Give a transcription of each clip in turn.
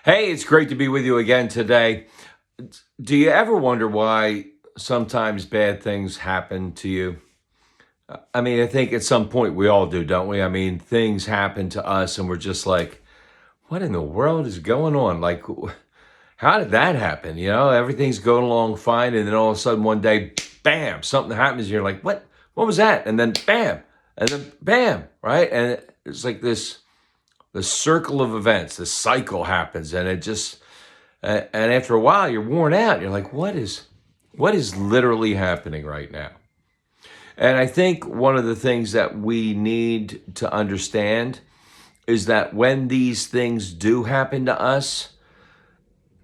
Hey, it's great to be with you again today. Do you ever wonder why sometimes bad things happen to you? I mean, I think at some point we all do, don't we? I mean, things happen to us and we're just like, what in the world is going on? Like, how did that happen? You know, everything's going along fine. And then all of a sudden one day, bam, something happens. And you're like, what? What was that? And then bam, and then bam, right? And it's like the circle of events, the cycle happens and it just, and after a while, you're worn out. You're like, what is literally happening right now? And I think one of the things that we need to understand is that when these things do happen to us,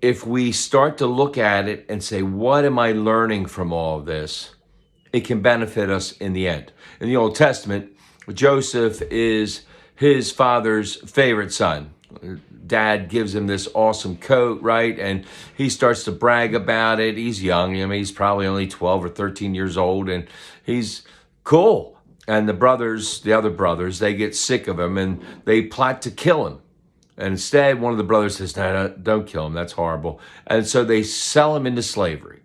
if we start to look at it and say, what am I learning from all of this? It can benefit us in the end. In the Old Testament, Joseph is his father's favorite son. Dad gives him this awesome coat, right? And he starts to brag about it. He's young. I mean, he's probably only 12 or 13 years old, and he's cool. And the other brothers, they get sick of him and they plot to kill him. And instead, one of the brothers says, no, don't kill him. That's horrible. And so they sell him into slavery.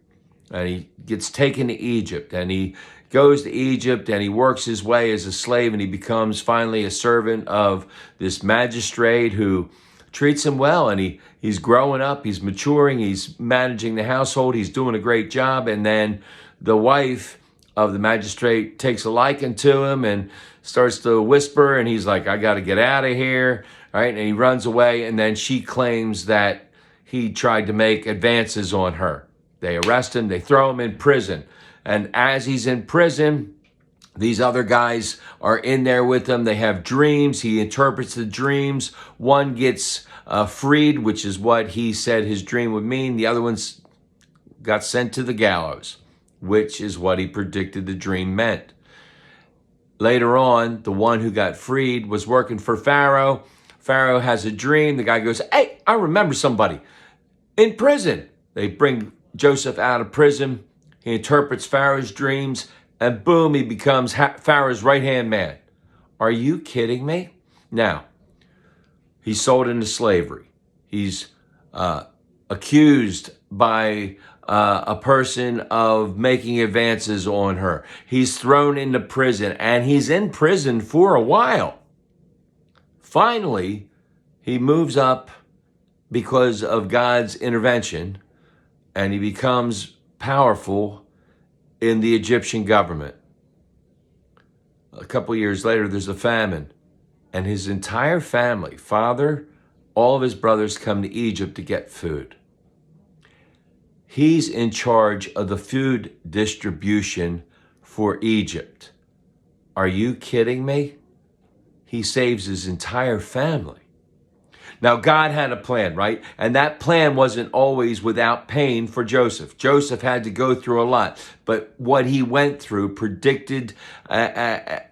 And he gets taken to Egypt, and he goes to Egypt and he works his way as a slave, and he becomes finally a servant of this magistrate who treats him well, and he's growing up, he's maturing, he's managing the household, he's doing a great job. And then the wife of the magistrate takes a liking to him and starts to whisper, and he's like, I got to get out of here, right? And he runs away, and then she claims that he tried to make advances on her. They arrest him, they throw him in prison. And as he's in prison, these other guys are in there with him. They have dreams. He interprets the dreams. One gets freed, which is what he said his dream would mean. The other one's got sent to the gallows, which is what he predicted the dream meant. Later on, the one who got freed was working for Pharaoh. Pharaoh has a dream. The guy goes, hey, I remember somebody in prison. They bring Joseph out of prison. He interprets Pharaoh's dreams, and boom, he becomes Pharaoh's right-hand man. Are you kidding me? Now, he's sold into slavery. He's accused by a person of making advances on her. He's thrown into prison, and he's in prison for a while. Finally, he moves up because of God's intervention, and he becomes powerful in the Egyptian government. A couple years later, there's a famine, and his entire family, father, all of his brothers, come to Egypt to get food. He's in charge of the food distribution for Egypt. Are you kidding me? He saves his entire family. Now, God had a plan, right? And that plan wasn't always without pain for Joseph. Joseph had to go through a lot, but what he went through predicted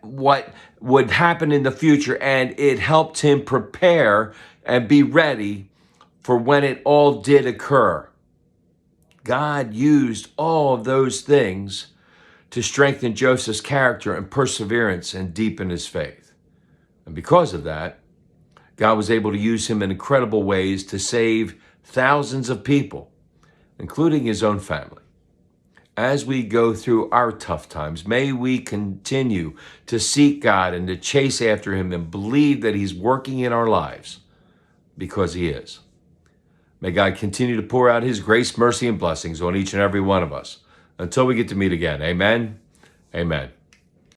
what would happen in the future, and it helped him prepare and be ready for when it all did occur. God used all of those things to strengthen Joseph's character and perseverance and deepen his faith. And because of that, God was able to use him in incredible ways to save thousands of people, including his own family. As we go through our tough times, may we continue to seek God and to chase after him and believe that he's working in our lives, because he is. May God continue to pour out his grace, mercy, and blessings on each and every one of us until we get to meet again. Amen. Amen.